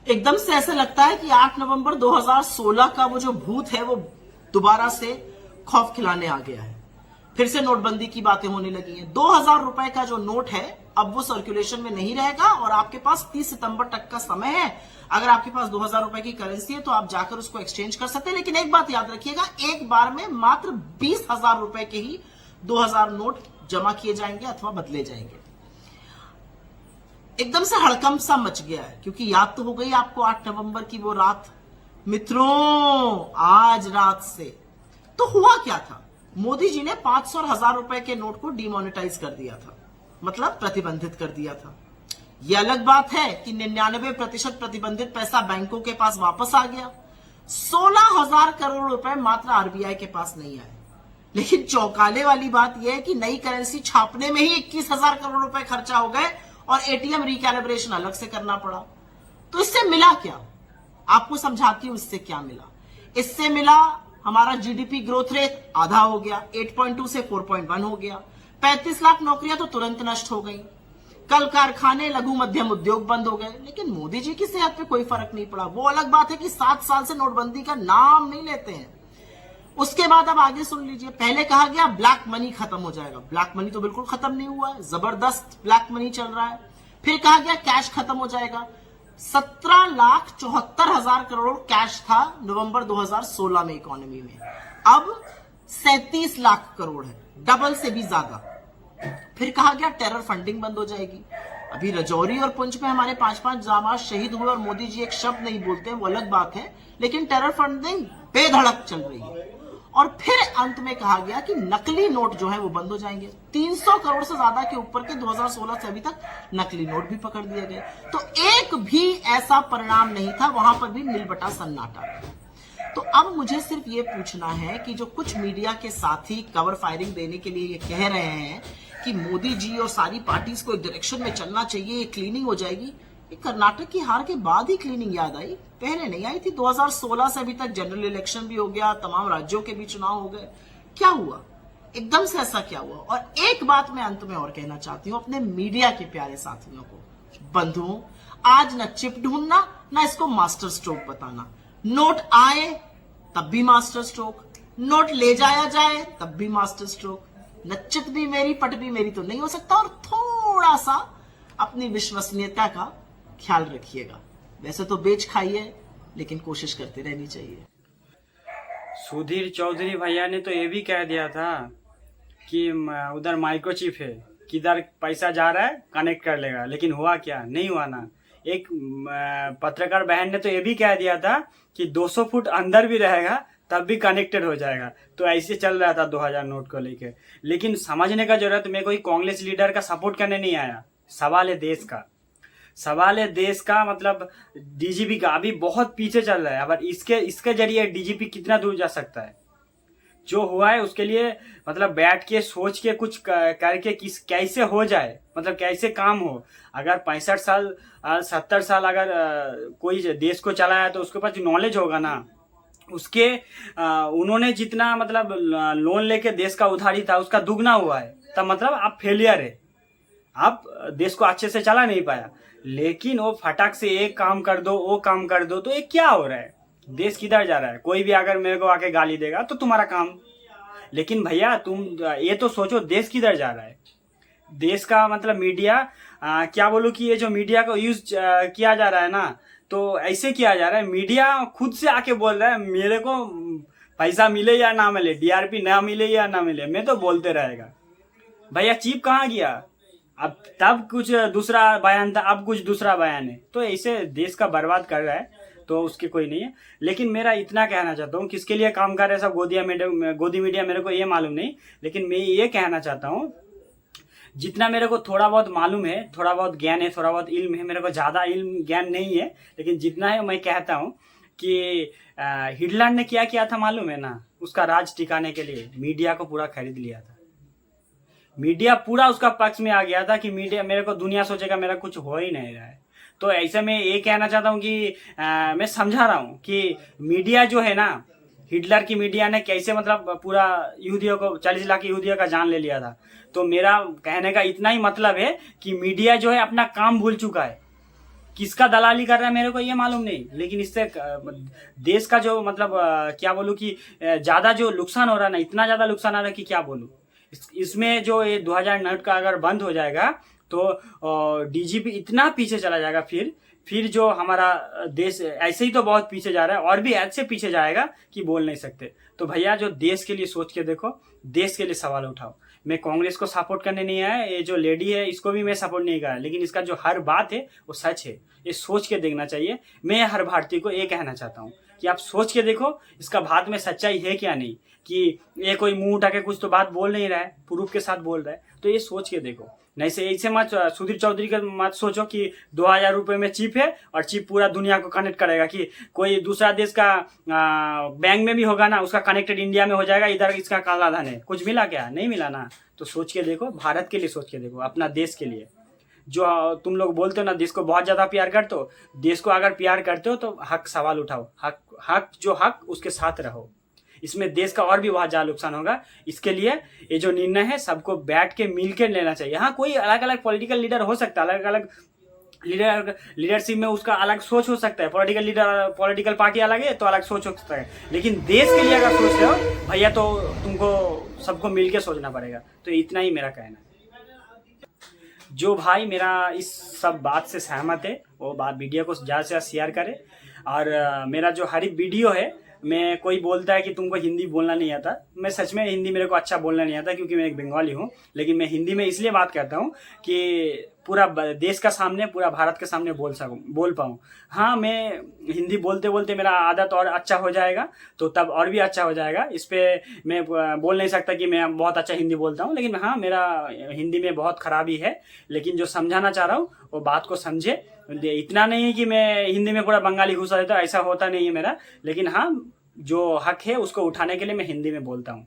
एकदम से ऐसा लगता है कि 8 नवंबर 2016 का वो जो भूत है वो दोबारा से खौफ खिलाने आ गया है। फिर से नोटबंदी की बातें होने लगी हैं। 2000 रुपए का जो नोट है अब वो सर्कुलेशन में नहीं रहेगा और आपके पास 30 सितंबर तक का समय है। अगर आपके पास 2000 रुपए की करेंसी है तो आप जाकर उसको एक्सचेंज कर सकते हैं। लेकिन एक बात याद रखिएगा, एक बार में मात्र 20,000 रुपए के ही 2000 नोट जमा किए जाएंगे अथवा बदले जाएंगे। एकदम से हड़कंप सा मच गया है क्योंकि याद तो हो गई आपको 8 नवंबर की वो रात। मित्रों, आज रात से तो हुआ क्या था, मोदी जी ने 500 और 1000 रुपए के नोट को डिमोनेटाइज कर दिया था, मतलब प्रतिबंधित कर दिया था। यह अलग बात है कि 99% प्रतिबंधित पैसा बैंकों के पास वापस आ गया। 16,000 करोड़ रुपए मात्र आरबीआई के पास नहीं आए। लेकिन चौंकाने वाली बात यह है कि नई करेंसी छापने में ही 21,000 करोड़ रुपए खर्चा हो गए और एटीएम रिकैलिब्रेशन अलग से करना पड़ा। तो इससे मिला क्या, आपको समझाती हूं इससे क्या मिला। इससे मिला हमारा जीडीपी ग्रोथ रेट आधा हो गया, 8.2 से 4.1 हो गया। 35 लाख नौकरियां तो तुरंत नष्ट हो गई। कल कारखाने, लघु मध्यम उद्योग बंद हो गए। लेकिन मोदी जी की सेहत पे कोई फर्क नहीं पड़ा। वो अलग बात है कि 7 साल से नोटबंदी का नाम नहीं लेते हैं। उसके बाद अब आगे सुन लीजिए। पहले कहा गया ब्लैक मनी खत्म हो जाएगा। ब्लैक मनी तो बिल्कुल खत्म नहीं हुआ है, जबरदस्त ब्लैक मनी चल रहा है। फिर कहा गया कैश खत्म हो जाएगा। 17,74,000 करोड़ कैश था नवंबर 2016 में इकोनॉमी में, अब 37 लाख करोड़ है, डबल से भी ज्यादा। फिर कहा गया टेरर फंडिंग बंद हो जाएगी। अभी रजौरी और पुंछ में हमारे 5-5 जाबाज शहीद हुए और मोदी जी एक शब्द नहीं बोलते हैं, वो अलग बात है, लेकिन टेरर फंडिंग बेधड़क चल रही है। और फिर अंत में कहा गया कि नकली नोट जो है वो बंद हो जाएंगे। 300 करोड़ से ज्यादा के ऊपर के 2016 से अभी तक नकली नोट भी पकड़ दिए गए। तो एक भी ऐसा परिणाम नहीं था, वहां पर भी मिलबटा सन्नाटा। तो अब मुझे सिर्फ ये पूछना है कि जो कुछ मीडिया के साथी कवर फायरिंग देने के लिए ये कह रहे हैं कि मोदी जी और सारी पार्टीज को एक डायरेक्शन में चलना चाहिए, क्लीनिंग हो जाएगी, ये कर्नाटक की हार के बाद ही क्लीनिंग याद आई, पहले नहीं आई थी। 2016 से अभी तक जनरल इलेक्शन भी हो गया, तमाम राज्यों के भी चुनाव हो गए। क्या हुआ, एकदम से ऐसा क्या हुआ। और एक बात मैं अंत में और कहना चाहती हूं अपने मीडिया के प्यारे साथियों को, बंधुओं, आज न चिप ढूंढना ना इसको मास्टर स्ट्रोक बताना। नोट आए तब भी मास्टर स्ट्रोक, नोट ले जाया जाए तब भी मास्टर स्ट्रोक। नच्चित भी मेरी पट भी मेरी तो नहीं हो सकता। और थोड़ा सा अपनी विश्वसनीयता का ख्याल रखिएगा। वैसे तो बेच खाइए, लेकिन कोशिश करते रहनी चाहिए। सुधीर चौधरी भैया ने तो ये भी कह दिया था कि उधर माइक्रोचिप है, किधर पैसा जा रहा है कनेक्ट कर लेगा, लेकिन हुआ क्या, नहीं हुआ ना। एक पत्रकार बहन ने तो ये भी कह दिया था कि 200 फुट अंदर भी रहेगा तब भी कनेक्टेड हो जाएगा। तो ऐसे चल रहा था 2000 नोट को लेकर। लेकिन समझने का जरूरत, मैं कोई कांग्रेस लीडर का सपोर्ट करने नहीं आया। सवाल है देश का, सवाल है देश का, मतलब डीजीपी का अभी बहुत पीछे चल रहा है। अब इसके जरिए डीजीपी कितना दूर जा सकता है। जो हुआ है उसके लिए मतलब बैठ के सोच के कुछ करके कैसे हो जाए, मतलब कैसे काम हो। अगर 65 साल 70 साल अगर कोई देश को चलाया तो उसके पास नॉलेज होगा ना। उसके उन्होंने जितना मतलब लोन लेके देश का उधारी था उसका दुगना हुआ है, तब मतलब आप फेलियर है, आप देश को अच्छे से चला नहीं पाया। लेकिन वो फटाक से एक काम कर दो, वो काम कर दो, तो ये क्या हो रहा है, देश किधर जा रहा है। कोई भी अगर मेरे को आके गाली देगा तो तुम्हारा काम, लेकिन भैया तुम ये तो सोचो देश किधर जा रहा है। देश का मतलब मीडिया क्या बोलूं कि ये जो मीडिया को यूज किया जा रहा है ना, तो ऐसे किया जा रहा है। मीडिया खुद से आके बोल रहा है मेरे को पैसा मिले या ना मिले, डीआरपी ना मिले या ना मिले, मैं तो बोलते रहेगा। भैया चिप कहाँ गया, अब तब कुछ दूसरा बयान था, अब कुछ दूसरा बयान है। तो ऐसे देश का बर्बाद कर रहा है, तो उसकी कोई नहीं है। लेकिन मेरा इतना कहना चाहता हूँ, किसके लिए काम कर रहे सब गोदी मीडिया मेरे को ये मालूम नहीं, लेकिन मैं ये कहना चाहता हूँ जितना मेरे को थोड़ा बहुत मालूम है, थोड़ा बहुत ज्ञान है, थोड़ा बहुत इल्म है, मेरे को ज़्यादा इल्म ज्ञान नहीं है, लेकिन जितना है मैं कहता हूँ कि हिटलर ने क्या किया था मालूम है ना। उसका राज टिकाने के लिए मीडिया को पूरा खरीद लिया था। मीडिया पूरा उसका पक्ष में आ गया था कि मीडिया मेरे को दुनिया सोचेगा मेरा कुछ हो ही नहीं रहा है। तो ऐसे में ये कहना चाहता हूँ कि मैं समझा रहा हूँ कि मीडिया जो है ना, हिटलर की मीडिया ने कैसे मतलब पूरा यहूदियों को 40 लाख यहूदियों का जान ले लिया था। तो मेरा कहने का इतना ही मतलब है कि मीडिया जो है अपना काम भूल चुका है। किसका दलाली कर रहा है मेरे को ये मालूम नहीं, लेकिन इससे देश का जो मतलब क्या बोलूं कि ज्यादा जो नुकसान हो रहा है ना, इतना ज्यादा नुकसान आ रहा है कि क्या बोलूं। इसमें जो ये 2000 नोट का अगर बंद हो जाएगा तो डीजीपी इतना पीछे चला जाएगा, फिर जो हमारा देश ऐसे ही तो बहुत पीछे जा रहा है और भी ऐसे पीछे जाएगा कि बोल नहीं सकते। तो भैया जो देश के लिए सोच के देखो, देश के लिए सवाल उठाओ। मैं कांग्रेस को सपोर्ट करने नहीं आया, ये जो लेडी है इसको भी मैं सपोर्ट नहीं करा, लेकिन इसका जो हर बात है वो सच है, ये सोच के देखना चाहिए। मैं हर भारतीय को ये कहना चाहता हूँ कि आप सोच के देखो इसका बात में सच्चाई है क्या नहीं, कि ये कोई मुंह उठा के कुछ तो बात बोल नहीं रहा है, प्रूफ के साथ बोल रहा है, तो ये सोच के देखो। नहीं से ऐसे मत सुधीर चौधरी का मत सोचो कि 2000 रुपये में चिप है और चिप पूरा दुनिया को कनेक्ट करेगा, कि कोई दूसरा देश का बैंक में भी होगा ना, उसका कनेक्टेड इंडिया में हो जाएगा, इधर इसका काला धन है। कुछ मिला क्या? नहीं मिला ना। तो सोच के देखो, भारत के लिए सोच के देखो, अपना देश के लिए। जो तुम लोग बोलते हो ना देश को बहुत ज्यादा प्यार करते हो, देश को अगर प्यार करते हो तो हक सवाल उठाओ, हक उसके साथ रहो। इसमें देश का और भी बहुत ज्यादा नुकसान होगा। इसके लिए ये जो निर्णय है सबको बैठ के मिल के लेना चाहिए। हाँ, कोई अलग अलग पॉलिटिकल लीडर हो सकता है, अलग अलग लीडरशिप में उसका अलग सोच हो सकता है, पॉलिटिकल पार्टी अलग है तो अलग सोच हो सकता है, लेकिन देश के लिए अगर सोच रहे हो भैया तो तुमको सबको मिल के सोचना पड़ेगा। तो इतना ही मेरा कहना है। जो भाई मेरा इस सब बात से सहमत है वो बात वीडियो को ज़्यादा से ज़्यादा शेयर करे। और मेरा जो हर एक वीडियो है, मैं कोई बोलता है कि तुमको हिंदी बोलना नहीं आता, मैं सच में हिंदी मेरे को अच्छा बोलना नहीं आता क्योंकि मैं एक बंगाली हूँ, लेकिन मैं हिंदी में इसलिए बात करता हूँ कि पूरा देश का सामने, पूरा भारत के सामने बोल पाऊँ। हाँ, मैं हिंदी बोलते बोलते मेरा आदत और अच्छा हो जाएगा तो तब और भी अच्छा हो जाएगा। इस पर मैं बोल नहीं सकता कि मैं बहुत अच्छा हिंदी बोलता हूँ, लेकिन हाँ मेरा हिंदी में बहुत खराबी है, लेकिन जो समझाना चाह रहा हूँ वो बात को समझे। इतना नहीं है कि मैं हिंदी में पूरा बंगाली घुसा देता, ऐसा होता नहीं है मेरा, लेकिन हाँ जो हक है उसको उठाने के लिए मैं हिंदी में बोलता हूँ।